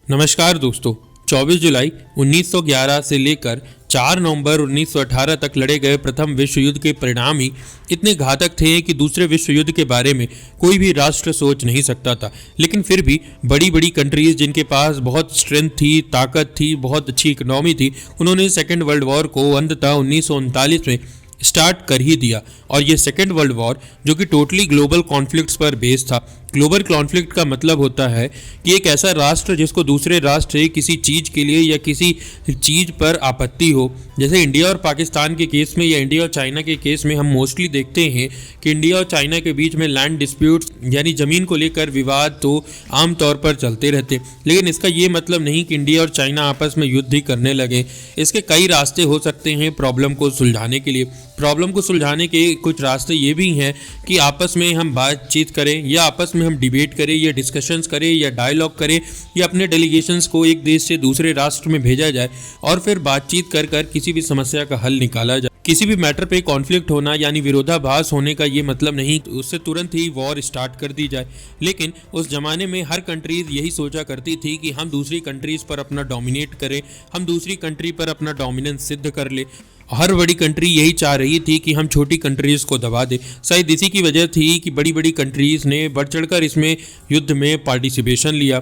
नमस्कार दोस्तों। 24 जुलाई 1911 से लेकर 4 नवंबर 1918 तक लड़े गए प्रथम विश्व युद्ध के परिणाम ही इतने घातक थे कि दूसरे विश्व युद्ध के बारे में कोई भी राष्ट्र सोच नहीं सकता था। लेकिन फिर भी बड़ी बड़ी कंट्रीज जिनके पास बहुत स्ट्रेंथ थी, ताकत थी, बहुत अच्छी इकोनॉमी थी, उन्होंने सेकेंड वर्ल्ड वॉर को अंततः 1939 में स्टार्ट कर ही दिया। और ये सेकेंड वर्ल्ड वॉर जो कि टोटली ग्लोबल कॉन्फ्लिक्ट्स पर बेस्ड था। ग्लोबल कॉन्फ्लिक्ट का मतलब होता है कि एक ऐसा राष्ट्र जिसको दूसरे राष्ट्र किसी चीज़ के लिए या किसी चीज़ पर आपत्ति हो। जैसे इंडिया और पाकिस्तान के केस में या इंडिया और चाइना के केस में हम मोस्टली देखते हैं कि इंडिया और चाइना के बीच में लैंड डिस्प्यूट्स यानी ज़मीन को लेकर विवाद तो आमतौर पर चलते रहते। लेकिन इसका ये मतलब नहीं कि इंडिया और चाइना आपस में युद्ध ही करने लगे। इसके कई रास्ते हो सकते हैं प्रॉब्लम को सुलझाने के लिए। प्रॉब्लम को सुलझाने के कुछ रास्ते ये भी हैं कि आपस में हम बातचीत करें या आपस में हम डिबेट करें या डिस्कशंस करें या डायलॉग करें या अपने डेलीगेशंस को एक देश से दूसरे राष्ट्र में भेजा जाए और फिर बातचीत कर कर किसी भी समस्या का हल निकाला जाए। किसी भी मैटर पे कॉन्फ्लिक्ट होना यानी विरोधाभास होने का ये मतलब नहीं उससे तुरंत ही वॉर स्टार्ट कर दी जाए। लेकिन उस जमाने में हर कंट्रीज यही सोचा करती थी कि हम दूसरी कंट्रीज पर अपना डोमिनेट करें, हम दूसरी कंट्री पर अपना डोमिनेंस सिद्ध कर ले। हर बड़ी कंट्री यही चाह रही थी कि हम छोटी कंट्रीज़ को दबा दें। शायद इसी की वजह थी कि बड़ी बड़ी कंट्रीज़ ने बढ़ चढ़कर इसमें युद्ध में पार्टिसिपेशन लिया।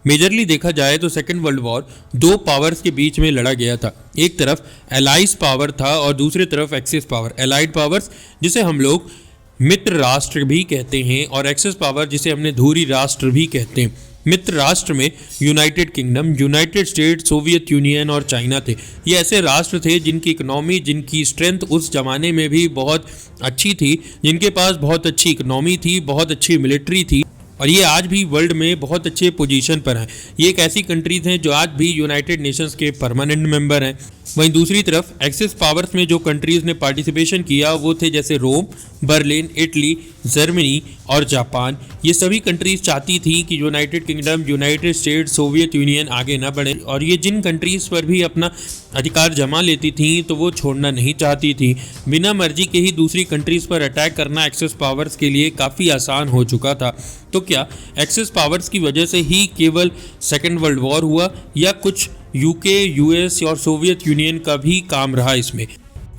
मेजरली देखा जाए तो सेकेंड वर्ल्ड वॉर दो पावर्स के बीच में लड़ा गया था। एक तरफ एलाइज पावर था और दूसरी तरफ एक्सिस पावर। एलाइड पावर्स जिसे हम लोग मित्र राष्ट्र भी कहते हैं और एक्सिस पावर जिसे हमने धुरी राष्ट्र भी कहते हैं। मित्र राष्ट्र में United kingdom, United states, Soviet union और चाइना थे। ये ऐसे राष्ट्र थे जिनकी इकोनॉमी, जिनकी स्ट्रेंथ उस जमाने में भी बहुत अच्छी थी, जिनके पास बहुत अच्छी इकोनॉमी थी, बहुत अच्छी मिलिट्री थी और ये आज भी वर्ल्ड में बहुत अच्छे पोजीशन पर हैं। ये एक ऐसी कंट्रीज हैं जो आज भी यूनाइटेड नेशंस के परमानेंट मेंबर हैं। वहीं दूसरी तरफ एक्सिस पावर्स में जो कंट्रीज ने पार्टिसिपेशन किया वो थे जैसे रोम, बर्लिन, इटली, जर्मनी और जापान। ये सभी कंट्रीज चाहती थी कि United kingdom, United states, Soviet union आगे ना बढ़े और ये जिन कंट्रीज पर भी अपना अधिकार जमा लेती थी तो वो छोड़ना नहीं चाहती थी। बिना मर्जी के ही दूसरी कंट्रीज पर अटैक करना एक्सिस पावर्स के लिए काफ़ी आसान हो चुका था। तो क्या एक्सिस पावर्स की वजह से ही केवल सेकेंड वर्ल्ड वॉर हुआ या कुछ यूके, यूएस और सोवियत यूनियन का भी काम रहा इसमें?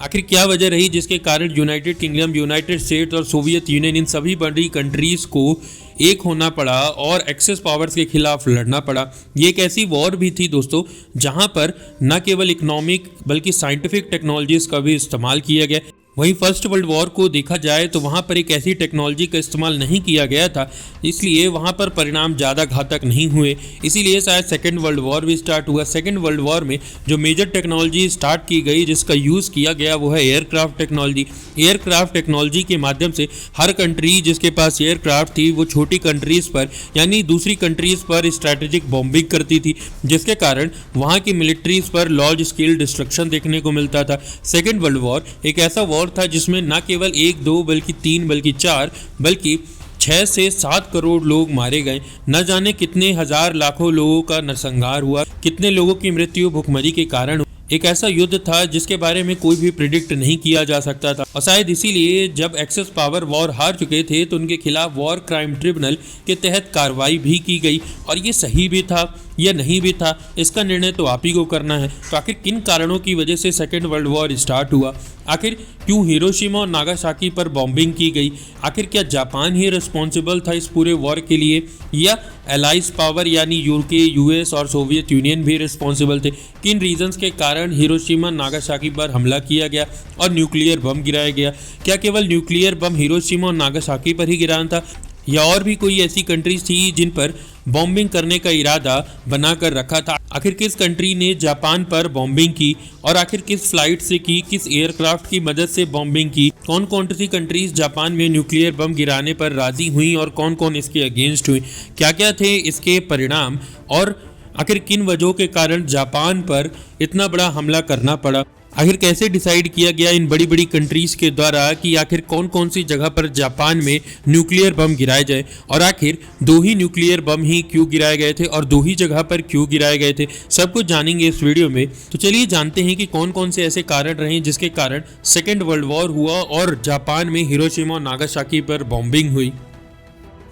आखिर क्या वजह रही जिसके कारण यूनाइटेड किंगडम, यूनाइटेड स्टेट्स और सोवियत यूनियन इन सभी बड़ी कंट्रीज़ को एक होना पड़ा और एक्सिस पावर्स के खिलाफ लड़ना पड़ा? ये एक ऐसी वॉर भी थी दोस्तों जहां पर न केवल इकोनॉमिक बल्कि साइंटिफिक टेक्नोलॉजीज़ का भी इस्तेमाल किया गया। वहीं फर्स्ट वर्ल्ड वॉर को देखा जाए तो वहाँ पर एक ऐसी टेक्नोलॉजी का इस्तेमाल नहीं किया गया था, इसलिए वहाँ पर परिणाम ज़्यादा घातक नहीं हुए। इसीलिए शायद सेकेंड वर्ल्ड वॉर भी स्टार्ट हुआ। सेकेंड वर्ल्ड वॉर में जो मेजर टेक्नोलॉजी स्टार्ट की गई, जिसका यूज़ किया गया, वो है एयरक्राफ्ट टेक्नोलॉजी। एयरक्राफ्ट टेक्नोलॉजी के माध्यम से हर कंट्री जिसके पास एयरक्राफ्ट थी वो छोटी कंट्रीज़ पर यानी दूसरी कंट्रीज़ पर स्ट्रैटेजिक बॉम्बिंग करती थी, जिसके कारण वहाँ की मिलिट्रीज़ पर लार्ज स्केल डिस्ट्रक्शन देखने को मिलता था। सेकेंड वर्ल्ड वॉर एक ऐसा वॉर था जिसमें न केवल 1, 2 बल्कि 3 बल्कि 4 बल्कि 6 से 7 करोड़ लोग मारे गए। न जाने कितने हजार लाखों लोगों का नरसंहार हुआ, कितने लोगों की मृत्यु भुखमरी के कारण। एक ऐसा युद्ध था जिसके बारे में कोई भी प्रिडिक्ट नहीं किया जा सकता था और शायद इसीलिए जब एक्सेस पावर वॉर हार चुके थे तो उनके खिलाफ वॉर क्राइम ट्रिब्यूनल के तहत कार्रवाई भी की गई। और ये सही भी था या नहीं भी था, इसका निर्णय तो आप ही को करना है। तो आखिर किन कारणों की वजह से सेकेंड वर्ल्ड वॉर स्टार्ट हुआ? आखिर क्यों हिरोशिमा और नागासाकी पर बॉम्बिंग की गई? आखिर क्या जापान ही रिस्पॉन्सिबल था इस पूरे वॉर के लिए या एलाइज पावर यानी यूके, यूएस और सोवियत यूनियन भी रिस्पॉन्सिबल थे? किन रीजंस के कारण हिरोशिमा नागासाकी पर हमला किया गया और न्यूक्लियर बम गिराया गया? क्या केवल न्यूक्लियर बम हिरोशिमा और नागासाकी पर ही गिराना था या और भी कोई ऐसी कंट्रीज थी जिन पर बॉम्बिंग करने का इरादा बनाकर रखा था? आखिर किस कंट्री ने जापान पर बॉम्बिंग की और आखिर किस फ्लाइट से की, किस एयरक्राफ्ट की मदद से बॉम्बिंग की? कौन कौन सी कंट्रीज जापान में न्यूक्लियर बम गिराने पर राजी हुई और कौन कौन इसके अगेंस्ट हुई? क्या क्या थे इसके परिणाम और आखिर किन वजहों के कारण जापान पर इतना बड़ा हमला करना पड़ा? आखिर कैसे डिसाइड किया गया इन बड़ी बड़ी कंट्रीज़ के द्वारा कि आखिर कौन कौन सी जगह पर जापान में न्यूक्लियर बम गिराए जाए और आखिर 2 ही न्यूक्लियर बम ही क्यों गिराए गए थे और 2 ही जगह पर क्यों गिराए गए थे? सब कुछ जानेंगे इस वीडियो में। तो चलिए जानते हैं कि कौन कौन से ऐसे कारण रहे जिसके कारण सेकेंड वर्ल्ड वॉर हुआ और जापान में हिरोशिमा और नागासाकी पर बॉम्बिंग हुई।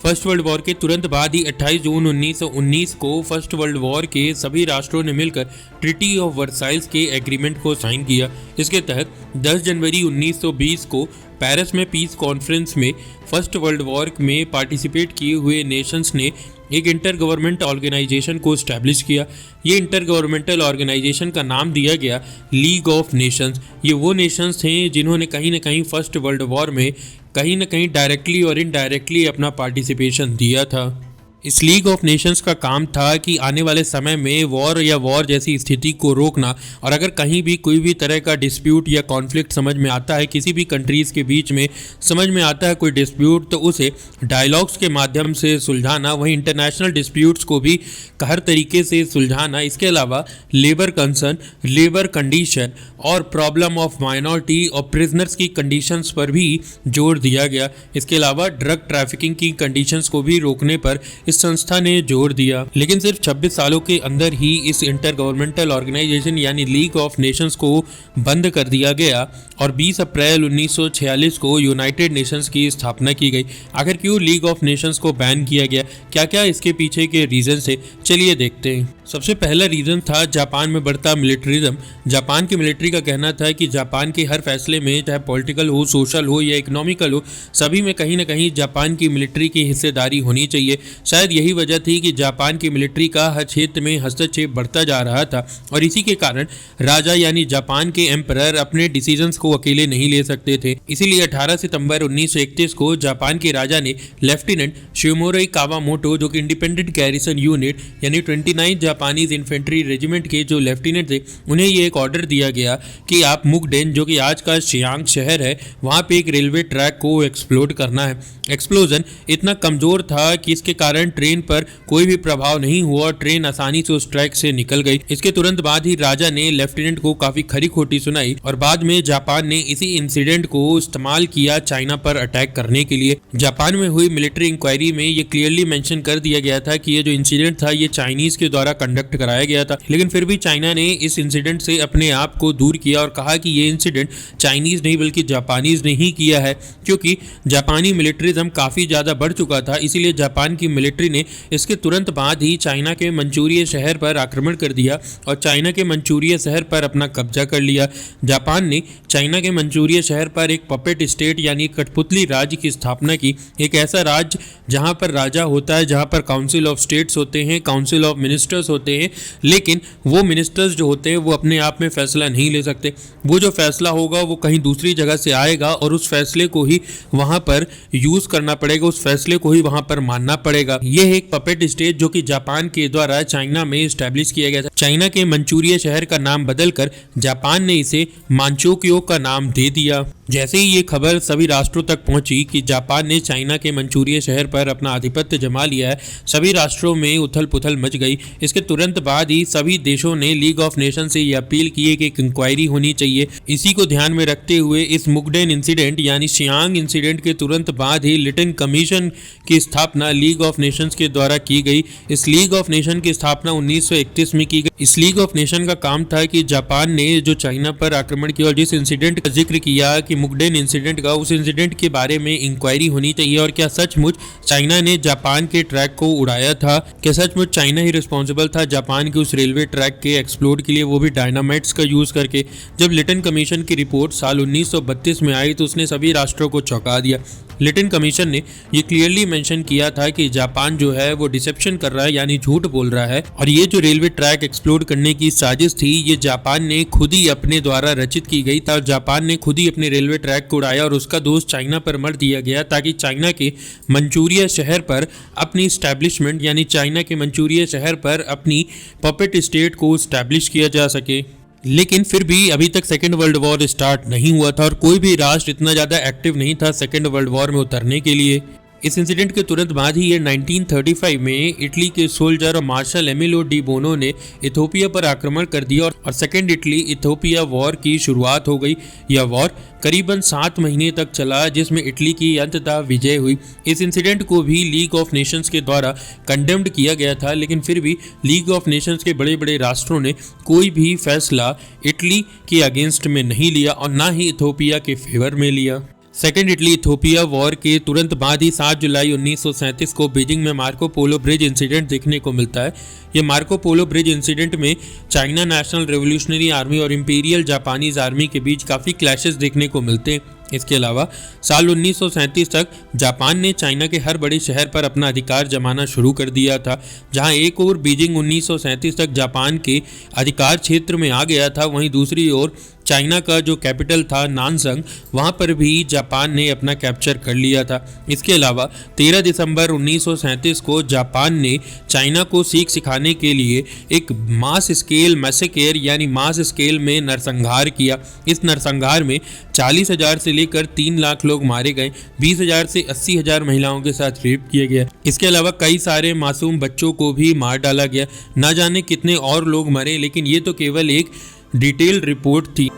फर्स्ट वर्ल्ड वॉर के तुरंत बाद ही 28 जून 1919 को फर्स्ट वर्ल्ड वॉर के सभी राष्ट्रों ने मिलकर ट्रीटी ऑफ वर्साइल्स के एग्रीमेंट को साइन किया। इसके तहत 10 जनवरी 1920 को पेरिस में पीस कॉन्फ्रेंस में फर्स्ट वर्ल्ड वॉर में पार्टिसिपेट किए हुए नेशंस ने एक इंटर गवर्नमेंट ऑर्गेनाइजेशन को इस्टेब्लिश किया। ये इंटर गवर्नमेंटल ऑर्गेनाइजेशन का नाम दिया गया लीग ऑफ नेशंस। ये वो नेशंस थे जिन्होंने कहीं ना कहीं फर्स्ट वर्ल्ड वॉर में कहीं ना कहीं डायरेक्टली और इनडायरेक्टली अपना पार्टिसिपेशन दिया था। इस लीग ऑफ नेशंस का काम था कि आने वाले समय में वॉर या वॉर जैसी स्थिति को रोकना, और अगर कहीं भी कोई भी तरह का डिस्प्यूट या कॉन्फ्लिक्ट समझ में आता है, किसी भी कंट्रीज़ के बीच में समझ में आता है कोई डिस्प्यूट, तो उसे डायलॉग्स के माध्यम से सुलझाना, वहीं इंटरनेशनल डिस्प्यूट्स को भी हर तरीके से सुलझाना। इसके अलावा लेबर कंसर्न, लेबर कंडीशन और प्रॉब्लम ऑफ माइनॉरिटी और प्रिजनर्स की कंडीशंस पर भी जोर दिया गया। इसके अलावा ड्रग ट्रैफिकिंग की कंडीशंस को भी रोकने पर इस संस्था ने जोर दिया। लेकिन सिर्फ 26 सालों के अंदर ही इस इंटर गवर्नमेंटल ऑर्गेनाइजेशन यानी लीग ऑफ नेशंस को बंद कर दिया गया और 20 अप्रैल 1946 को यूनाइटेड नेशंस की स्थापना की गई। आखिर क्यों लीग ऑफ नेशंस को बैन किया गया, क्या क्या इसके पीछे के रीजन थे, चलिए देखते हैं। सबसे पहला रीजन था जापान में बढ़ता मिलिट्रिज्म। जापान की मिलिट्री का कहना था कि जापान के हर फैसले में, चाहे पॉलिटिकल हो, सोशल हो या इकोनॉमिकल हो, सभी में कहीं ना कहीं जापान की मिलिट्री की हिस्सेदारी होनी चाहिए। शायद यही वजह थी कि जापान की मिलिट्री का हर क्षेत्र में हस्तक्षेप बढ़ता जा रहा था और इसी के कारण राजा यानी जापान के एम्परर अपने डिसीजंस को अकेले नहीं ले सकते थे। इसीलिए 18 सितंबर 1931 को जापान के राजा ने लेफ्टिनेंट शिमोरी कावामोटो, जो कि इंडिपेंडेंट गैरिसन यूनिट यानी 29 जापानीज इन्फेंट्री रेजिमेंट के जो लेफ्टिनेंट थे, उन्हें ये एक ऑर्डर दिया गया कि आप मुगडेन, जो कि आज का शियांग शहर है, वहाँ पे एक रेलवे ट्रैक को एक्सप्लोड करना है। एक्सप्लोजन इतना कमज़ोर था कि इसके कारण ट्रेन पर कोई भी प्रभाव नहीं हुआ और ट्रेन आसानी से उस ट्रैक से निकल गई। इसके तुरंत बाद ही राजा ने लेफ्टिनेंट को काफ़ी खरी खोटी सुनाई और बाद में जापान ने इसी इंसिडेंट को इस्तेमाल किया चाइना पर अटैक करने के लिए। जापान में हुई मिलिट्री इंक्वायरी में ये क्लियरली मेंशन कर दिया गया था कि ये जो इंसिडेंट था ये चाइनीज़ के द्वारा कंडक्ट कराया गया था, लेकिन फिर भी चाइना ने इस इंसिडेंट से अपने आप को दूर किया और कहा कि ये इंसिडेंट चाइनीज़ नहीं बल्कि जापानीज़ ने ही किया है, क्योंकि जापानी मिलिट्रिज्म काफ़ी ज़्यादा बढ़ चुका था। इसीलिए जापान की मिलिट्री ने इसके तुरंत बाद ही चाइना के मंचूरिया शहर पर आक्रमण कर दिया और चाइना के मंचूरिया शहर पर अपना कब्जा कर लिया। जापान ने चाइना के मंचूरिया शहर पर एक पपेट स्टेट यानी कठपुतली राज्य की स्थापना की। एक ऐसा राज्य जहां पर राजा होता है, जहां पर काउंसिल ऑफ स्टेट्स होते हैं, काउंसिल ऑफ मिनिस्टर्स होते हैं, लेकिन वो मिनिस्टर्स जो होते हैं वो अपने आप में फैसला नहीं ले सकते। वो जो फैसला होगा वो कहीं दूसरी जगह से आएगा और उस फैसले को ही वहां पर यूज़ करना पड़ेगा, उस फैसले को ही वहां पर मानना पड़ेगा। यह एक पपेट स्टेट जो कि जापान के द्वारा चाइना में इस्टेब्लिश किया गया था। चाइना के मंचूरिया शहर का नाम बदलकर जापान ने इसे मांचुक्यो का नाम दे दिया। जैसे ही ये खबर सभी राष्ट्रों तक पहुंची कि जापान ने चाइना के मंचूरिया शहर पर अपना आधिपत्य जमा लिया है, सभी राष्ट्रों में उथल पुथल मच गई। इसके तुरंत बाद ही सभी देशों ने लीग ऑफ नेशन से ये अपील की कि एक इंक्वायरी होनी चाहिए। इसी को ध्यान में रखते हुए इस मुगडेन इंसिडेंट यानी शियांग इंसिडेंट के तुरंत बाद ही लिटन कमीशन की स्थापना लीग ऑफ नेशंस के द्वारा की गई। इस लीग ऑफ नेशन की स्थापना 1931 में की गई। इस लीग ऑफ नेशन का काम था कि जापान ने जो चाइना पर आक्रमण किया और जिस इंसिडेंट का जिक्र किया कि मुगडेन इंसिडेंट का, उस इंसिडेंट के बारे में इंक्वायरी होनी चाहिए और क्या सचमुच चाइना ने जापान के ट्रैक को उड़ाया था, क्या सचमुच चाइना ही रिस्पॉन्सिबल था जापान के उस रेलवे ट्रैक के एक्सप्लोड के लिए, वो भी डायनामाइट्स का यूज करके। जब लिटन कमीशन की रिपोर्ट साल 1932 में आई तो उसने सभी राष्ट्रों को चौंका दिया। लिटन कमीशन ने ये क्लियरली मेंशन किया था कि जापान जो है वो डिसेप्शन कर रहा है यानी झूठ बोल रहा है और ये जो रेलवे ट्रैक एक्सप्लोड करने की साजिश थी ये जापान ने खुद ही अपने द्वारा रचित की गई था। जापान ने खुद ही अपने रेलवे ट्रैक को उड़ाया और उसका दोष चाइना पर मर दिया गया ताकि चाइना के मंचूरिया शहर पर अपनी स्टैब्लिशमेंट यानी चाइना के मंचूरिया शहर पर अपनी पपेट स्टेट को स्टैब्लिश किया जा सके। लेकिन फिर भी अभी तक सेकेंड वर्ल्ड वॉर स्टार्ट नहीं हुआ था और कोई भी राष्ट्र इतना ज़्यादा एक्टिव नहीं था सेकेंड वर्ल्ड वॉर में उतरने के लिए। इस इंसिडेंट के तुरंत बाद ही ये 1935 में इटली के सोल्जर और मार्शल एमिलो डी बोनो ने इथोपिया पर आक्रमण कर दिया और सेकेंड इटली इथोपिया वॉर की शुरुआत हो गई। यह वॉर करीबन 7 महीने तक चला जिसमें इटली की अंततः विजय हुई। इस इंसिडेंट को भी लीग ऑफ नेशंस के द्वारा कंडेम्ड किया गया था, लेकिन फिर भी लीग ऑफ नेशंस के बड़े बड़े राष्ट्रों ने कोई भी फैसला इटली के अगेंस्ट में नहीं लिया और ना ही इथोपिया के फेवर में लिया। सेकेंड इटली इथोपिया वॉर के तुरंत बाद ही 7 जुलाई 1937 को बीजिंग में मार्को पोलो ब्रिज इंसिडेंट देखने को मिलता है। ये मार्को पोलो ब्रिज इंसिडेंट में चाइना नेशनल रेवोल्यूशनरी आर्मी और इंपीरियल जापानीज आर्मी के बीच काफ़ी क्लैशेस देखने को मिलते हैं। इसके अलावा साल 1937 तक जापान ने चाइना के हर बड़े शहर पर अपना अधिकार जमाना शुरू कर दिया था। जहां एक ओर बीजिंग 1937 तक जापान के अधिकार क्षेत्र में आ गया था, वहीं दूसरी ओर चाइना का जो कैपिटल था नानसंग, वहां पर भी जापान ने अपना कैप्चर कर लिया था। इसके अलावा 13 दिसंबर 1937 को जापान ने चाइना को सीख सिखाने के लिए एक मास स्केल मैसेकेयर यानी मास स्केल में नरसंहार किया। इस नरसंहार में 40,000 से लेकर 3 लाख लोग मारे गए, 20,000 से 80,000 महिलाओं के साथ रेप किया गया। इसके अलावा कई सारे मासूम बच्चों को भी मार डाला गया। न जाने कितने और लोग मरे, लेकिन ये तो केवल एक डिटेल रिपोर्ट थी।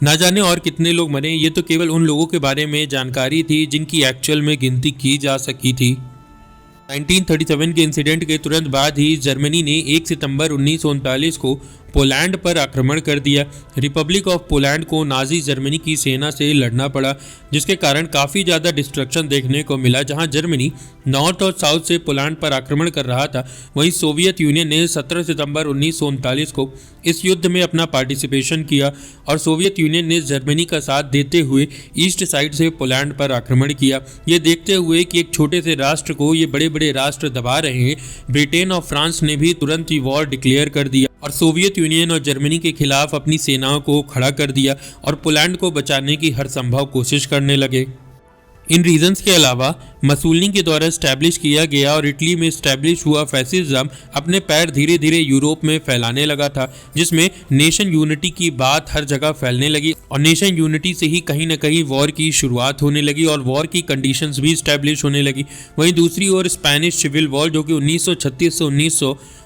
ना जाने और कितने लोग मरे, ये तो केवल उन लोगों के बारे में जानकारी थी जिनकी एक्चुअल में गिनती की जा सकी थी। 1937 के इंसिडेंट के तुरंत बाद ही जर्मनी ने 1 सितंबर 1939 को पोलैंड पर आक्रमण कर दिया। रिपब्लिक ऑफ पोलैंड को नाजी जर्मनी की सेना से लड़ना पड़ा, जिसके कारण काफ़ी ज़्यादा डिस्ट्रक्शन देखने को मिला। जहां जर्मनी नॉर्थ और साउथ से पोलैंड पर आक्रमण कर रहा था, वहीं सोवियत यूनियन ने 17 सितंबर 1939 को इस युद्ध में अपना पार्टिसिपेशन किया और सोवियत यूनियन ने जर्मनी का साथ देते हुए ईस्ट साइड से पोलैंड पर आक्रमण किया। ये देखते हुए कि एक छोटे से राष्ट्र को ये बड़े बड़े राष्ट्र दबा रहे हैं, ब्रिटेन और फ्रांस ने भी तुरंत ही वॉर डिक्लेयर कर दिया और सोवियत यूनियन और जर्मनी के खिलाफ अपनी सेनाओं को खड़ा कर दिया और पोलैंड को बचाने की हर संभव कोशिश करने लगे। इन रीजंस के अलावा मसूलिनी के द्वारा स्टैब्लिश किया गया और इटली में स्टैब्लिश हुआ फैसिज्म अपने पैर धीरे धीरे यूरोप में फैलाने लगा था, जिसमें नेशन यूनिटी की बात हर जगह फैलने लगी और नेशन यूनिटी से ही कहीं ना कहीं वॉर की शुरुआत होने लगी और वॉर की कंडीशंस भी स्टैब्लिश होने लगी। वहीं दूसरी ओर स्पेनिश सिविल वॉर जो कि 1936 से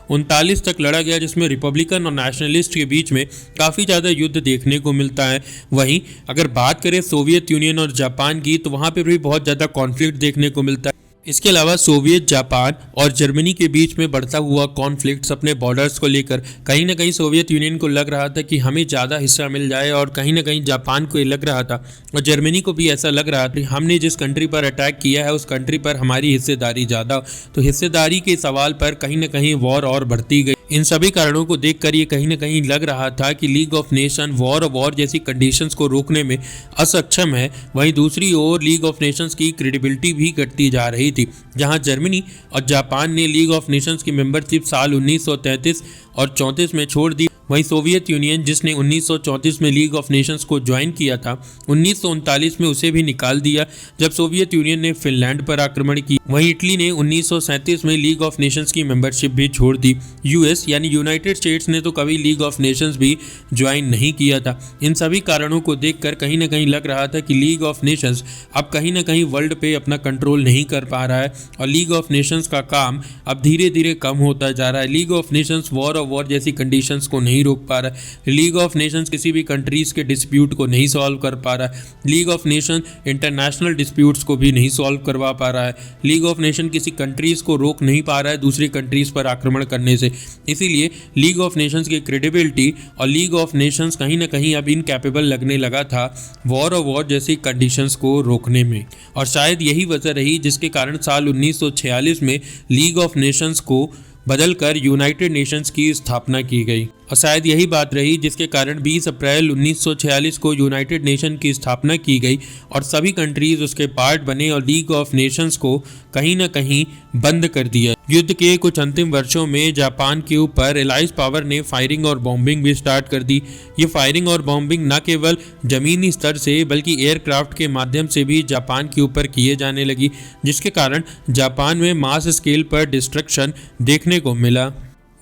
1939 तक लड़ा गया, जिसमें रिपब्लिकन और नेशनलिस्ट के बीच में काफ़ी ज़्यादा युद्ध देखने को मिलता है। वहीं अगर बात करें सोवियत यूनियन और जापान की, तो वहाँ पर भी बहुत ज़्यादा कॉन्फ्लिक्ट देखने को मिलता है। इसके अलावा सोवियत जापान और जर्मनी के बीच में बढ़ता हुआ कॉन्फ्लिक्ट्स अपने बॉर्डर्स को लेकर, कहीं ना कहीं सोवियत यूनियन को लग रहा था कि हमें ज़्यादा हिस्सा मिल जाए और कहीं ना कहीं जापान को ये लग रहा था और जर्मनी को भी ऐसा लग रहा था कि हमने जिस कंट्री पर अटैक किया है उस कंट्री पर हमारी हिस्सेदारी ज़्यादा। तो हिस्सेदारी के सवाल पर कहीं ना कहीं वॉर और बढ़ती गई। इन सभी कारणों को देखकर ये कहीं ना कहीं लग रहा था कि लीग ऑफ नेशन वॉर जैसी कंडीशंस को रोकने में असक्षम है। वहीं दूसरी ओर लीग ऑफ नेशंस की क्रेडिबिलिटी भी घटती जा रही थी, जहां जर्मनी और जापान ने लीग ऑफ नेशंस की मेंबरशिप साल 1933 और 34 में छोड़ दी। वहीं सोवियत यूनियन, जिसने 1934 में लीग ऑफ नेशंस को ज्वाइन किया था, 1939 में उसे भी निकाल दिया जब सोवियत यूनियन ने फिनलैंड पर आक्रमण किया। वहीं इटली ने 1937 में लीग ऑफ नेशंस की मेंबरशिप भी छोड़ दी। यूएस यानी यूनाइटेड स्टेट्स ने तो कभी लीग ऑफ नेशंस भी ज्वाइन नहीं किया था। इन सभी कारणों को देखकर कहीं ना कहीं लग रहा था कि लीग ऑफ नेशंस अब कहीं ना कहीं वर्ल्ड पे अपना कंट्रोल नहीं कर पा रहा है और लीग ऑफ नेशंस का काम अब धीरे धीरे कम होता जा रहा है। लीग ऑफ नेशंस वॉर जैसी कंडीशंस को नहीं रोक पा रहा है। लीग ऑफ नेशंस किसी भी कंट्रीज के डिस्प्यूट को नहीं सॉल्व कर पा रहा है। League of nation international disputes को भी नहीं सॉल्व करवा पा रहा है। लीग ऑफ नेशन किसी कंट्रीज को रोक नहीं पा रहा है दूसरी कंट्रीज पर आक्रमण करने से। इसीलिए लीग ऑफ नेशंस की क्रेडिबिलिटी और लीग ऑफ नेशंस कहीं ना कहीं अब इनकैपेबल लगने लगा था वॉर जैसी कंडीशंस को रोकने में। और शायद यही वजह रही जिसके कारण साल 1946 में लीग ऑफ नेशंस को बदलकर यूनाइटेड नेशंस की स्थापना की गई। और शायद यही बात रही जिसके कारण 20 अप्रैल 1946 को यूनाइटेड नेशन की स्थापना की गई और सभी कंट्रीज उसके पार्ट बने और लीग ऑफ नेशंस को कहीं ना कहीं बंद कर दिया। युद्ध के कुछ अंतिम वर्षों में जापान के ऊपर एलाइज पावर ने फायरिंग और बॉम्बिंग भी स्टार्ट कर दी। ये फायरिंग और बॉम्बिंग न केवल जमीनी स्तर से बल्कि एयरक्राफ्ट के माध्यम से भी जापान के ऊपर किए जाने लगी, जिसके कारण जापान में मास स्केल पर डिस्ट्रक्शन देखने को मिला।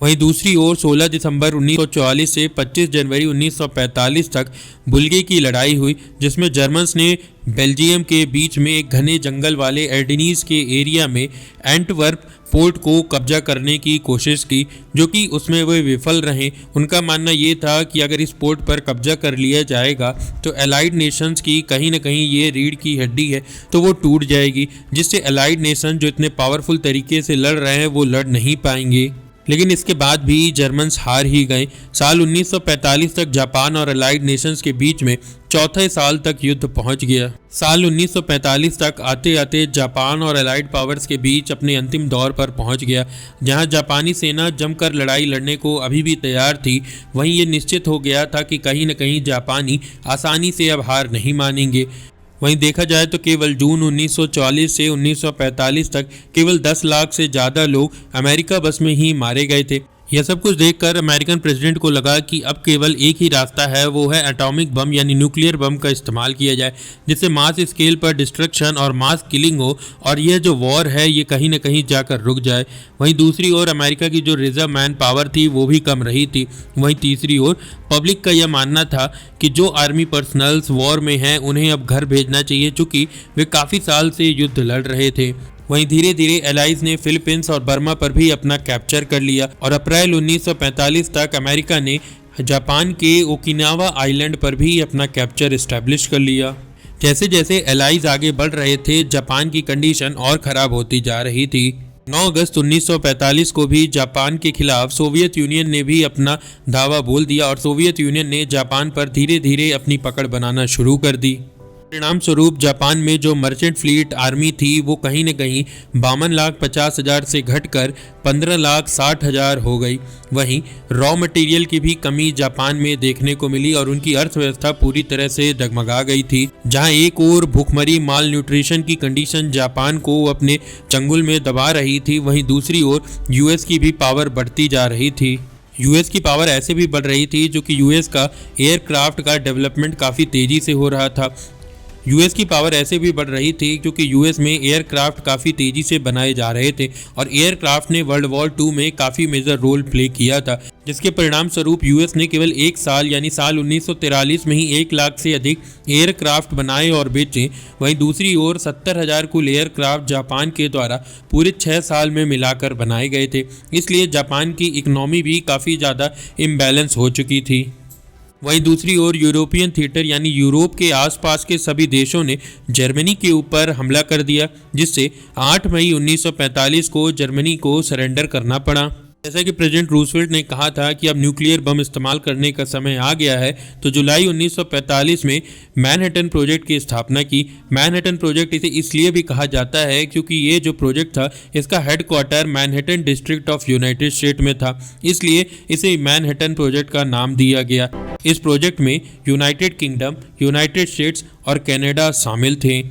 वहीं दूसरी ओर 16 दिसंबर 1944 से 25 जनवरी 1945 तक बुल्गे की लड़ाई हुई, जिसमें जर्मन्स ने बेल्जियम के बीच में एक घने जंगल वाले एर्डेनीज के एरिया में एंटवर्प पोर्ट को कब्जा करने की कोशिश की, जो कि उसमें वे विफल रहे। उनका मानना ये था कि अगर इस पोर्ट पर कब्जा कर लिया जाएगा तो एलाइड नेशंस की कहीं ना कहीं ये रीढ़ की हड्डी है तो वो टूट जाएगी, जिससे एलाइड नेशन जो इतने पावरफुल तरीके से लड़ रहे हैं वो लड़ नहीं पाएंगे। लेकिन इसके बाद भी जर्मन्स हार ही गए। साल 1945 तक जापान और अलाइड नेशंस के बीच में चौथे साल तक युद्ध पहुंच गया। साल 1945 तक आते आते जापान और अलाइड पावर्स के बीच अपने अंतिम दौर पर पहुंच गया। जहां जापानी सेना जमकर लड़ाई लड़ने को अभी भी तैयार थी, वहीं ये निश्चित हो गया था कि कहीं न कहीं जापानी आसानी से अब हार नहीं मानेंगे। वहीं देखा जाए तो केवल जून 1944 से 1945 तक केवल 10 लाख से ज़्यादा लोग अमेरिका बस में ही मारे गए थे। यह सब कुछ देखकर अमेरिकन प्रेसिडेंट को लगा कि अब केवल एक ही रास्ता है, वो है एटॉमिक बम यानी न्यूक्लियर बम का इस्तेमाल किया जाए, जिससे मास स्केल पर डिस्ट्रक्शन और मास किलिंग हो और यह जो वॉर है ये कहीं न कहीं जाकर रुक जाए। वहीं दूसरी ओर अमेरिका की जो रिजर्व मैन पावर थी वो भी कम रही थी। वहीं तीसरी ओर पब्लिक का यह मानना था कि जो आर्मी पर्सनल्स वॉर में हैं उन्हें अब घर भेजना चाहिए, चूँकि वे काफ़ी साल से युद्ध लड़ रहे थे। वहीं धीरे धीरे एलाइज ने फिलीपींस और बर्मा पर भी अपना कैप्चर कर लिया और अप्रैल 1945 तक अमेरिका ने जापान के ओकिनावा आइलैंड पर भी अपना कैप्चर इस्टेब्लिश कर लिया। जैसे जैसे एलाइज आगे बढ़ रहे थे, जापान की कंडीशन और ख़राब होती जा रही थी। 9 अगस्त 1945 को भी जापान के खिलाफ सोवियत यूनियन ने भी अपना धावा बोल दिया और सोवियत यूनियन ने जापान पर धीरे धीरे अपनी पकड़ बनाना शुरू कर दी। परिणाम स्वरूप जापान में जो मर्चेंट फ्लीट आर्मी थी वो कहीं न कहीं 52,50,000 से घटकर 15,60,000 हो गई। वहीं रॉ मटेरियल की भी कमी जापान में देखने को मिली और उनकी अर्थव्यवस्था पूरी तरह से डगमगा गई थी। जहां एक ओर भूखमरी माल न्यूट्रिशन की कंडीशन जापान को अपने चंगुल में दबा रही थी, वहीं दूसरी ओर यूएस की भी पावर बढ़ती जा रही थी। यूएस की पावर ऐसे भी बढ़ रही थी जो कि यूएस का एयरक्राफ्ट का डेवलपमेंट काफ़ी तेज़ी से हो रहा था। यूएस की पावर ऐसे भी बढ़ रही थी क्योंकि यूएस में एयरक्राफ्ट काफ़ी तेज़ी से बनाए जा रहे थे और एयरक्राफ्ट ने वर्ल्ड वॉर 2 में काफ़ी मेजर रोल प्ले किया था, जिसके परिणाम स्वरूप यूएस ने केवल एक साल यानी साल 1943 में ही 1 लाख से अधिक एयरक्राफ्ट बनाए और बेचे। वहीं दूसरी ओर 70,000 कुल एयरक्राफ्ट जापान के द्वारा पूरे 6 साल में मिलाकर बनाए गए थे। इसलिए जापान की इकनॉमी भी काफ़ी ज़्यादा इम्बैलेंस हो चुकी थी। वहीं दूसरी ओर यूरोपियन थिएटर यानी यूरोप के आसपास के सभी देशों ने जर्मनी के ऊपर हमला कर दिया, जिससे 8 मई 1945 को जर्मनी को सरेंडर करना पड़ा। जैसा कि प्रेसिडेंट रूजवेल्ट ने कहा था कि अब न्यूक्लियर बम इस्तेमाल करने का समय आ गया है, तो जुलाई 1945 में मैनहट्टन प्रोजेक्ट की स्थापना की। मैनहट्टन प्रोजेक्ट इसे इसलिए भी कहा जाता है क्योंकि ये जो प्रोजेक्ट था इसका headquarter Manhattan district of United state में था, इसलिए इसे मैनहट्टन प्रोजेक्ट का नाम दिया गया। इस प्रोजेक्ट में यूनाइटेड किंगडम, यूनाइटेड स्टेट्स और कनाडा शामिल थे।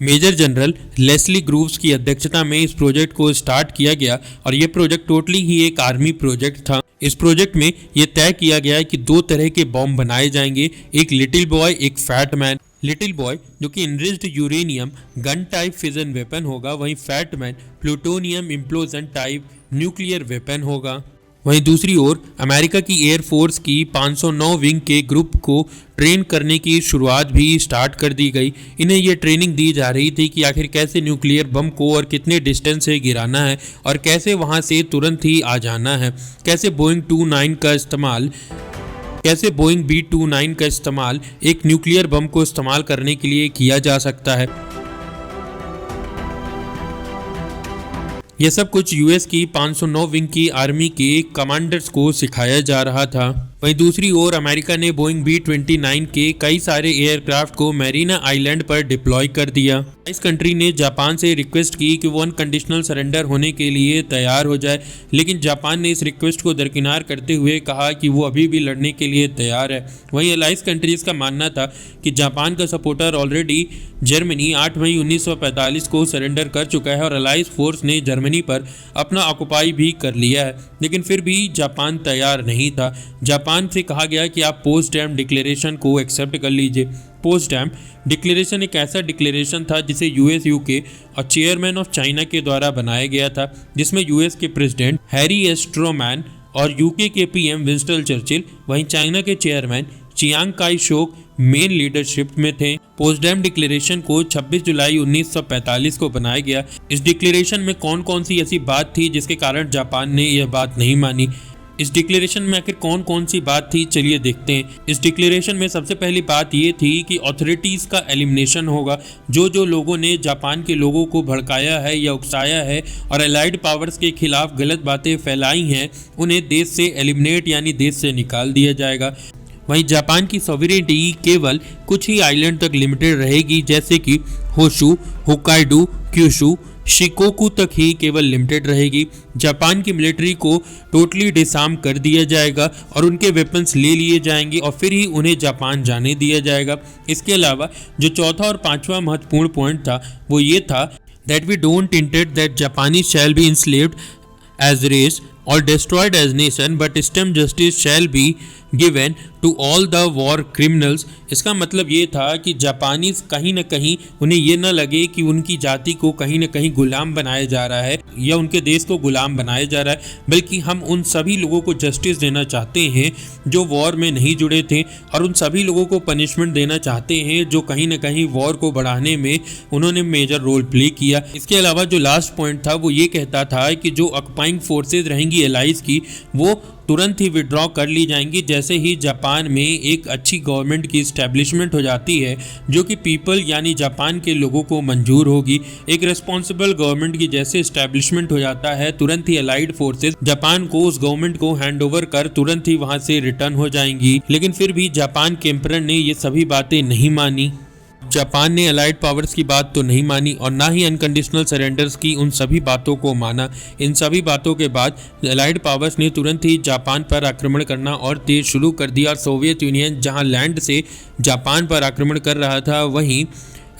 मेजर जनरल लेस्ली ग्रूव्स की अध्यक्षता में इस प्रोजेक्ट को स्टार्ट किया गया और ये प्रोजेक्ट टोटली ही एक आर्मी प्रोजेक्ट था। इस प्रोजेक्ट में ये तय किया गया कि 2 तरह के बॉम्ब बनाए जाएंगे, एक लिटिल बॉय, एक फैट मैन। लिटिल बॉय जो कि enriched uranium gun type fission weapon होगा, वहीं fat man plutonium implosion type nuclear weapon होगा। वहीं दूसरी ओर अमेरिका की एयरफोर्स की 509 विंग के ग्रुप को ट्रेन करने की शुरुआत भी स्टार्ट कर दी गई। इन्हें यह ट्रेनिंग दी जा रही थी कि आखिर कैसे न्यूक्लियर बम को और कितने डिस्टेंस से गिराना है और कैसे वहां से तुरंत ही आ जाना है, कैसे बोइंग B-29 का इस्तेमाल एक न्यूक्लियर बम को इस्तेमाल करने के लिए किया जा सकता है। यह सब कुछ यूएस की 509 विंग की आर्मी के कमांडर्स को सिखाया जा रहा था। वहीं दूसरी ओर अमेरिका ने बोइंग B-29 के कई सारे एयरक्राफ्ट को मैरीना आइलैंड पर डिप्लॉय कर दिया। इस कंट्री ने जापान से रिक्वेस्ट की कि वो अनकंडीशनल सरेंडर होने के लिए तैयार हो जाए, लेकिन जापान ने इस रिक्वेस्ट को दरकिनार करते हुए कहा कि वो अभी भी लड़ने के लिए तैयार है। वहीं अलाइज कंट्रीज का मानना था कि जापान का सपोर्टर ऑलरेडी जर्मनी 8 मई 1945 को सरेंडर कर चुका है और अलाइज फोर्स ने जर्मनी पर अपना ऑक्युपाई भी कर लिया है, लेकिन फिर भी जापान तैयार नहीं था। जापान से कहा गया कि आप पोस्टडैम डिक्लेरेशन को एक्सेप्ट कर लीजिए। पोस्टडैम डिक्लेरेशन एक ऐसा डिक्लेरेशन था जिसे यूएस, यूके और चेयरमैन ऑफ चाइना के द्वारा बनाया गया था, जिसमें यूएस के प्रेसिडेंट हैरी एस ट्रूमैन और यूके के पीएम विंस्टन चर्चिल, वहीं चाइना के chairman Chiang Kai Shek main leadership में थे। पोस्टडैम डिक्लेरेशन को 26 जुलाई 1945 को बनाया गया। इस डिक्लेरेशन में कौन कौन सी ऐसी बात थी जिसके कारण जापान ने यह बात नहीं मानी। इस डिक्लेरेशन में आखिर कौन कौन सी बात थी, चलिए देखते हैं। इस डिक्लेरेशन में सबसे पहली बात ये थी कि अथॉरिटीज़ का एलिमिनेशन होगा। जो लोगों ने जापान के लोगों को भड़काया है या उकसाया है और एलाइड पावर्स के खिलाफ गलत बातें फैलाई हैं, उन्हें देश से एलिमिनेट यानी देश से निकाल दिया जाएगा। वहीं जापान की सॉवरेनिटी केवल कुछ ही आइलैंड तक लिमिटेड रहेगी, जैसे कि होशु, होक्काइडो, क्यूशु, शिकोकू तक ही केवल लिमिटेड रहेगी। जापान की मिलिट्री को टोटली डिसआर्म कर दिया जाएगा और उनके वेपन्स ले लिए जाएंगे और फिर ही उन्हें जापान जाने दिया जाएगा। इसके अलावा जो चौथा और पांचवा महत्वपूर्ण पॉइंट था वो ये था that we don't intend that Japanese shall be enslaved as race or destroyed as nation, but extreme justice shall be given to all the war criminals। इसका मतलब ये था कि जापानीज कहीं ना कहीं उन्हें ये न लगे कि उनकी जाति को कहीं ना कहीं गुलाम बनाया जा रहा है या उनके देश को गुलाम बनाया जा रहा है, बल्कि हम उन सभी लोगों को जस्टिस देना चाहते हैं जो वॉर में नहीं जुड़े थे और उन सभी लोगों को पनिशमेंट देना चाहते हैं जो कहीं ना कहीं वॉर को बढ़ाने में उन्होंने मेजर रोल प्ले किया। इसके अलावा जो लास्ट पॉइंट था वो ये कहता था कि जो ऑक्युपाइंग फोर्सेज रहेंगी एलाइज की वो तुरंत ही विड्रॉ कर ली जाएंगी जैसे ही जापान में एक अच्छी गवर्नमेंट की इस्टेब्लिशमेंट हो जाती है जो कि पीपल यानी जापान के लोगों को मंजूर होगी। एक रिस्पॉन्सिबल गवर्नमेंट की जैसे इस्टेब्लिशमेंट हो जाता है तुरंत ही अलाइड फोर्सेस जापान को उस गवर्नमेंट को हैंड ओवर कर तुरंत ही वहां से रिटर्न हो जाएंगी। लेकिन फिर भी जापान के एम्परर ने ये सभी बातें नहीं मानी। जापान ने अलाइड पावर्स की बात तो नहीं मानी और ना ही अनकंडीशनल सरेंडर्स की उन सभी बातों को माना। इन सभी बातों के बाद अलाइड पावर्स ने तुरंत ही जापान पर आक्रमण करना और तेज शुरू कर दिया और सोवियत यूनियन जहां लैंड से जापान पर आक्रमण कर रहा था वहीं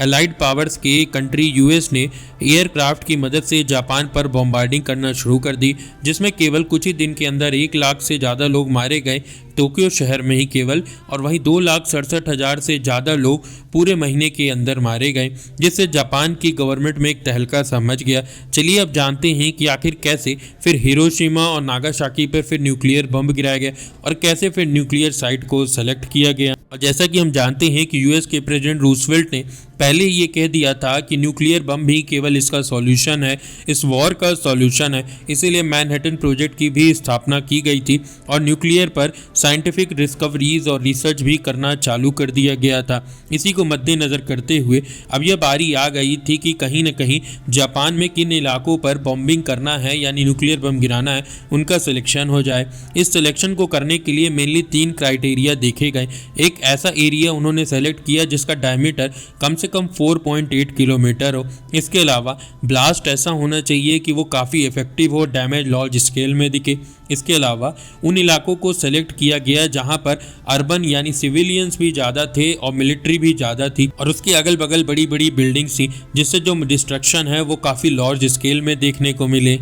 अलाइड पावर्स के कंट्री यूएस ने एयरक्राफ्ट की मदद से जापान पर बॉम्बार्डिंग करना शुरू कर दी, जिसमें केवल कुछ ही दिन के अंदर 1 लाख से ज़्यादा लोग मारे गए टोक्यो शहर में ही केवल, और वहीं 2,67,000 से ज़्यादा लोग पूरे महीने के अंदर मारे गए, जिससे जापान की गवर्नमेंट में एक तहलका सा मच गया। चलिए अब जानते हैं कि आखिर कैसे फिर हिरोशिमा और नागासाकी पर फिर न्यूक्लियर बम गिराया गया और कैसे फिर न्यूक्लियर साइट को सेलेक्ट किया गया। और जैसा कि हम जानते हैं कि यूएस के प्रेसिडेंट रूजवेल्ट ने पहले ही ये कह दिया था कि न्यूक्लियर बम भी केवल इसका सॉल्यूशन है, इस वॉर का सॉल्यूशन है, इसीलिए मैनहट्टन प्रोजेक्ट की भी स्थापना की गई थी और न्यूक्लियर पर साइंटिफिक डिस्कवरीज और रिसर्च भी करना चालू कर दिया गया था। इसी को मद्देनज़र करते हुए अब यह बारी आ गई थी कि कहीं न कहीं जापान में किन इलाकों पर बॉम्बिंग करना है यानी न्यूक्लियर बम गिराना है उनका सिलेक्शन हो जाए। इस सिलेक्शन को करने के लिए मेनली 3 क्राइटेरिया देखे गए। एक ऐसा एरिया उन्होंने सेलेक्ट किया जिसका डायमीटर कम से कम 4.8 किलोमीटर हो। इसके अलावा ब्लास्ट ऐसा होना चाहिए कि वो काफ़ी इफेक्टिव हो, डैमेज लार्ज स्केल में दिखे। इसके अलावा उन इलाकों को सेलेक्ट किया गया जहां पर अर्बन यानी सिविलियंस भी ज़्यादा थे और मिलिट्री भी ज़्यादा थी और उसके अगल बगल बड़ी बड़ी बिल्डिंग्स थी, जिससे जो डिस्ट्रक्शन है वो काफ़ी लार्ज स्केल में देखने को मिले।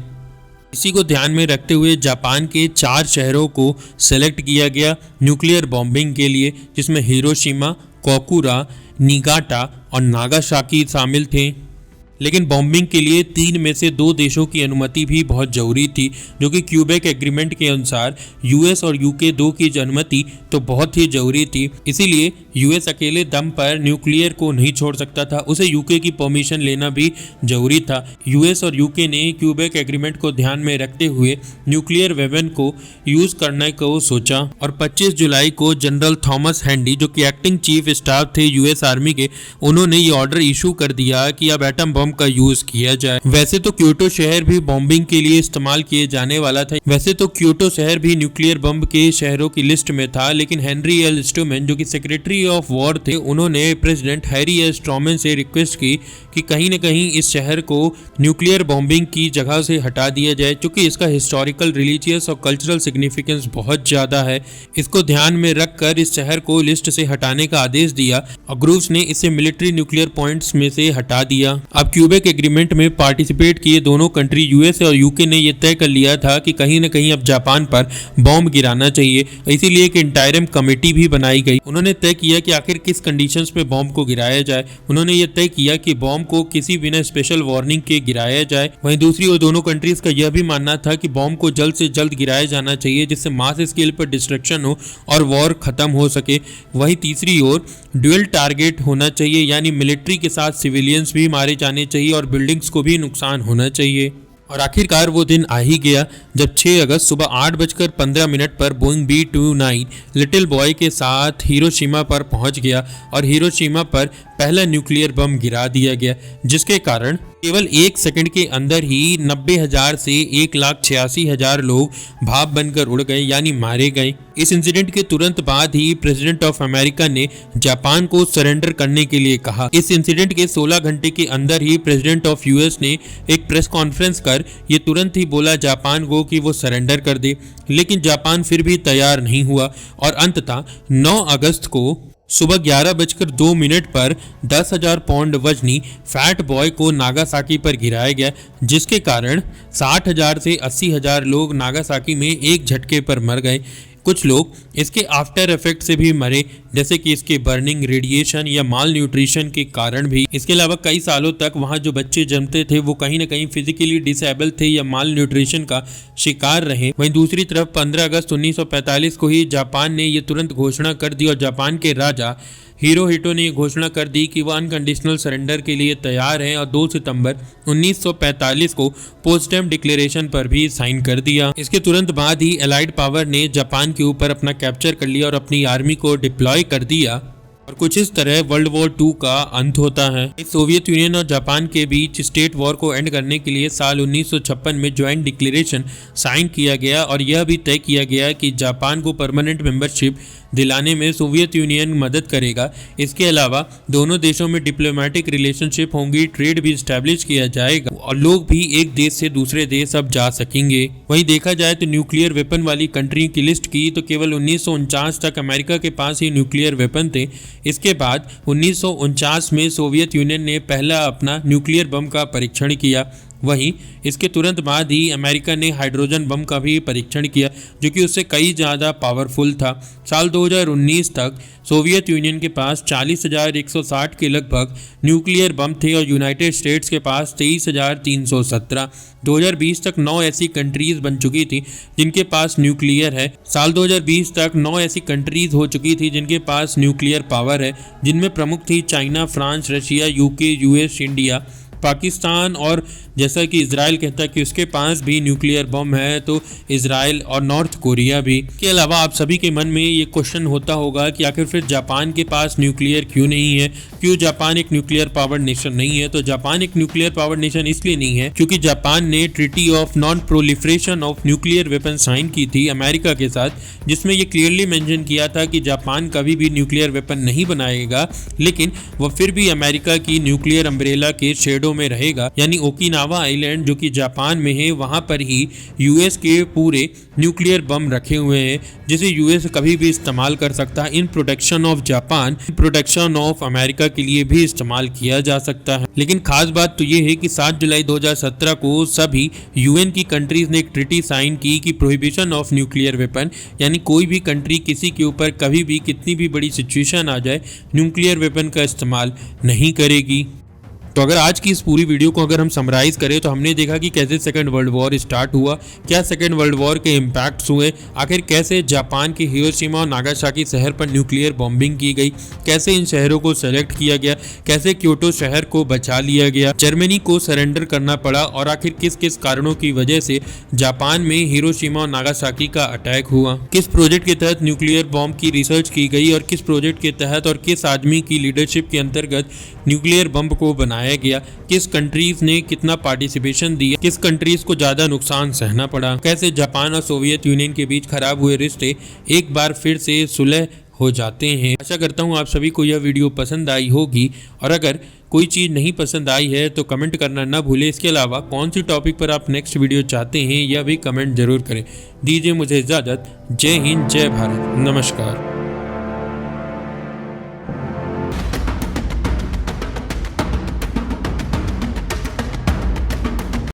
इसी को ध्यान में रखते हुए जापान के 4 शहरों को सेलेक्ट किया गया न्यूक्लियर बॉम्बिंग के लिए, जिसमें हिरोशिमा, कोकुरा, निगाटा और नागासाकी शामिल थे। लेकिन बॉम्बिंग के लिए 3 में से 2 देशों की अनुमति भी बहुत ज़रूरी थी, जो कि क्यूबेक एग्रीमेंट के अनुसार यूएस और यूके 2 की अनुमति तो बहुत ही ज़रूरी थी। इसीलिए यूएस अकेले दम पर न्यूक्लियर को नहीं छोड़ सकता था, उसे यूके की परमिशन लेना भी ज़रूरी था। यूएस और यूके ने क्यूबेक एग्रीमेंट को ध्यान में रखते हुए न्यूक्लियर वेपन को यूज़ करने को सोचा और 25 जुलाई को जनरल थॉमस हैंडी, जो कि एक्टिंग चीफ स्टाफ थे यूएस आर्मी के, उन्होंने ये ऑर्डर इशू कर दिया कि अब एटम बम का यूज किया जाए। वैसे तो क्योटो शहर भी बॉम्बिंग के लिए इस्तेमाल किए जाने वाला था, वैसे तो क्योटो शहर भी न्यूक्लियर बम के शहरों की लिस्ट में था, लेकिन हेनरी एल स्ट्रूमैन, जो कि सेक्रेटरी ऑफ वॉर थे, उन्होंने प्रेसिडेंट हैरी एल स्ट्रूमैन से रिक्वेस्ट की कि कहीं न कहीं इस शहर को न्यूक्लियर बॉम्बिंग की जगह से हटा दिया जाए, क्योंकि इसका हिस्टोरिकल, रिलीजियस और कल्चरल सिग्निफिकेंस बहुत ज्यादा है। इसको ध्यान में रखकर इस शहर को लिस्ट से हटाने का आदेश दिया और ग्रूव्स ने इसे मिलिट्री न्यूक्लियर पॉइंट्स में से हटा दिया। अब क्यूबेक एग्रीमेंट में पार्टिसिपेट किए दोनों कंट्री यूएस और यूके ने यह तय कर लिया था कि कहीं न कहीं अब जापान पर बॉम्ब गिराना चाहिए, इसीलिए एक इंटायरम कमेटी भी बनाई गई। उन्होंने तय किया कि आखिर किस कंडीशंस पे बॉम्ब को गिराया जाए। उन्होंने ये तय किया कि बॉम्ब को किसी बिना स्पेशल वार्निंग के गिराया जाए। वहीं दूसरी ओर दोनों कंट्रीज का यह भी मानना था कि बॉम्ब को जल्द से जल्द गिराया जाना चाहिए, जिससे मास स्केल पर डिस्ट्रक्शन हो और वॉर खत्म हो सके। वहीं तीसरी ओर ड्यूअल टारगेट होना चाहिए, यानी मिलिट्री के साथ सिविलियंस भी मारे जाने चाहिए और बिल्डिंग्स को भी नुकसान होना चाहिए। और आखिरकार वो दिन आ ही गया जब 6 अगस्त सुबह 8:15 पर बोइंग B-29 लिटिल बॉय के साथ हिरोशिमा पर पहुंच गया और हिरोशिमा पर पहला न्यूक्लियर बम गिरा दिया गया, जिसके कारण केवल 1 सेकंड के अंदर ही 90,000 से 1,86,000 लोग भाप बनकर उड़ गए, यानी मारे गए। इस इंसिडेंट के तुरंत बाद ही प्रेसिडेंट ऑफ अमेरिका ने जापान को सरेंडर करने के लिए कहा। इस इंसिडेंट के 16 घंटे के अंदर ही प्रेसिडेंट ऑफ यूएस ने एक प्रेस कॉन्फ्रेंस कर ये तुरंत ही बोला जापान को कि वो सरेंडर कर दे, लेकिन जापान फिर भी तैयार नहीं हुआ और अंततः 9 अगस्त को सुबह 11:02 पर 10,000 पाउंड वजनी फैट बॉय को नागासाकी पर गिराया गया, जिसके कारण 60,000 से 80,000 लोग नागासाकी में एक झटके पर मर गए। कुछ लोग इसके आफ्टर इफेक्ट से भी मरे, जैसे कि इसके बर्निंग, रेडिएशन या माल न्यूट्रिशन के कारण भी। इसके अलावा कई सालों तक वहाँ जो बच्चे जन्मते थे वो कहीं ना कहीं फिजिकली डिसेबल थे या माल न्यूट्रिशन का शिकार रहे। वहीं दूसरी तरफ 15 अगस्त 1945 को ही जापान ने ये तुरंत घोषणा कर दी और जापान के राजा हिरोहितो ने घोषणा कर दी कि वह अनकंडीशनल सरेंडर के लिए तैयार हैं और 2 सितंबर 1945 को पोट्सडैम डिक्लेरेशन पर भी साइन कर दिया। इसके तुरंत बाद ही एलाइड पावर ने जापान के ऊपर अपना कैप्चर कर लिया और अपनी आर्मी को डिप्लॉय कर दिया और कुछ इस तरह वर्ल्ड वॉर 2 का अंत होता है। सोवियत यूनियन और जापान के बीच स्टेट वॉर को एंड करने के लिए साल 1956 में ज्वाइंट डिक्लेरेशन साइन किया गया और यह भी तय किया गया कि जापान को परमानेंट मेंबरशिप दिलाने में सोवियत यूनियन मदद करेगा। इसके अलावा दोनों देशों में डिप्लोमेटिक रिलेशनशिप होंगी, ट्रेड भी स्टैब्लिश किया जाएगा और लोग भी एक देश से दूसरे देश अब जा सकेंगे। वहीं देखा जाए तो न्यूक्लियर वेपन वाली कंट्री की लिस्ट की तो केवल 1949 तक अमेरिका के पास ही न्यूक्लियर वेपन थे। इसके बाद 1949 में सोवियत यूनियन ने पहला अपना न्यूक्लियर बम का परीक्षण किया। वहीं इसके तुरंत बाद ही अमेरिका ने हाइड्रोजन बम का भी परीक्षण किया, जो कि उससे कई ज़्यादा पावरफुल था। साल 2019 तक सोवियत यूनियन के पास 40,160 के लगभग न्यूक्लियर बम थे और यूनाइटेड स्टेट्स के पास 23,317। 2020 तक 9 ऐसी कंट्रीज बन चुकी थी जिनके पास न्यूक्लियर है। साल 2020 तक 9 ऐसी कंट्रीज हो चुकी थी जिनके पास न्यूक्लियर पावर है, जिनमें प्रमुख थी China, France, Russia, UK, US, India, Pakistan और जैसा कि इजराइल कहता है कि उसके पास भी न्यूक्लियर बम है, तो इजराइल और नॉर्थ कोरिया भी। इसके अलावा आप सभी के मन में ये क्वेश्चन होता होगा कि आखिर फिर जापान के पास न्यूक्लियर क्यों नहीं है, क्यों जापान एक न्यूक्लियर पावर नेशन नहीं है। तो जापान एक न्यूक्लियर पावर नेशन इसलिए नहीं है क्योंकि जापान ने treaty of non proliferation of nuclear weapon sign की थी अमेरिका के साथ, जिसमें ये क्लियरली मेंशन किया था कि जापान कभी भी न्यूक्लियर वेपन नहीं बनाएगा, लेकिन वह फिर भी अमेरिका की न्यूक्लियर अम्ब्रेला के शेडो में रहेगा। यानी ओकिनावा आइलैंड जो कि जापान में है, वहां पर ही यूएस के पूरे न्यूक्लियर बम रखे हुए हैं, जिसे यूएस कभी भी इस्तेमाल कर सकता है। इन protection of Japan, protection of America के लिए भी इस्तेमाल किया जा सकता है। लेकिन खास बात तो ये है कि 7 जुलाई 2017 को सभी यूएन की कंट्रीज ने एक ट्रीटी साइन की कि प्रोहिबिशन ऑफ न्यूक्लियर वेपन, यानी कोई भी कंट्री किसी के ऊपर कभी भी कितनी भी बड़ी सिचुएशन आ जाए न्यूक्लियर वेपन का इस्तेमाल नहीं करेगी। तो अगर आज की इस पूरी वीडियो को अगर हम समराइज करें तो हमने देखा कि कैसे सेकेंड वर्ल्ड वॉर स्टार्ट हुआ, क्या सेकेंड वर्ल्ड वॉर के इम्पैक्ट्स हुए, आखिर कैसे जापान के हिरोशिमा और नागासाकी शहर पर न्यूक्लियर बॉम्बिंग की गई, कैसे इन शहरों को सेलेक्ट किया गया, कैसे क्योटो शहर को बचा लिया गया, जर्मनी को सरेंडर करना पड़ा और आखिर किस किस कारणों की वजह से जापान में हिरोशिमा और नागासाकी का अटैक हुआ, किस प्रोजेक्ट के तहत न्यूक्लियर बॉम्ब की रिसर्च की गई और किस प्रोजेक्ट के तहत और किस आदमी की लीडरशिप के अंतर्गत न्यूक्लियर बम को बनाया गया, किस कंट्रीज ने कितना पार्टिसिपेशन दिया, किस कंट्रीज को ज्यादा नुकसान सहना पड़ा, कैसे जापान और सोवियत यूनियन के बीच खराब हुए रिश्ते एक बार फिर से सुलह हो जाते हैं। आशा करता हूँ आप सभी को यह वीडियो पसंद आई होगी और अगर कोई चीज़ नहीं पसंद आई है तो कमेंट करना ना भूलें। इसके अलावा कौन सी टॉपिक पर आप नेक्स्ट वीडियो चाहते हैं यह भी कमेंट जरूर करें। दीजिए मुझे इजाज़त। जय हिंद, जय भारत, नमस्कार।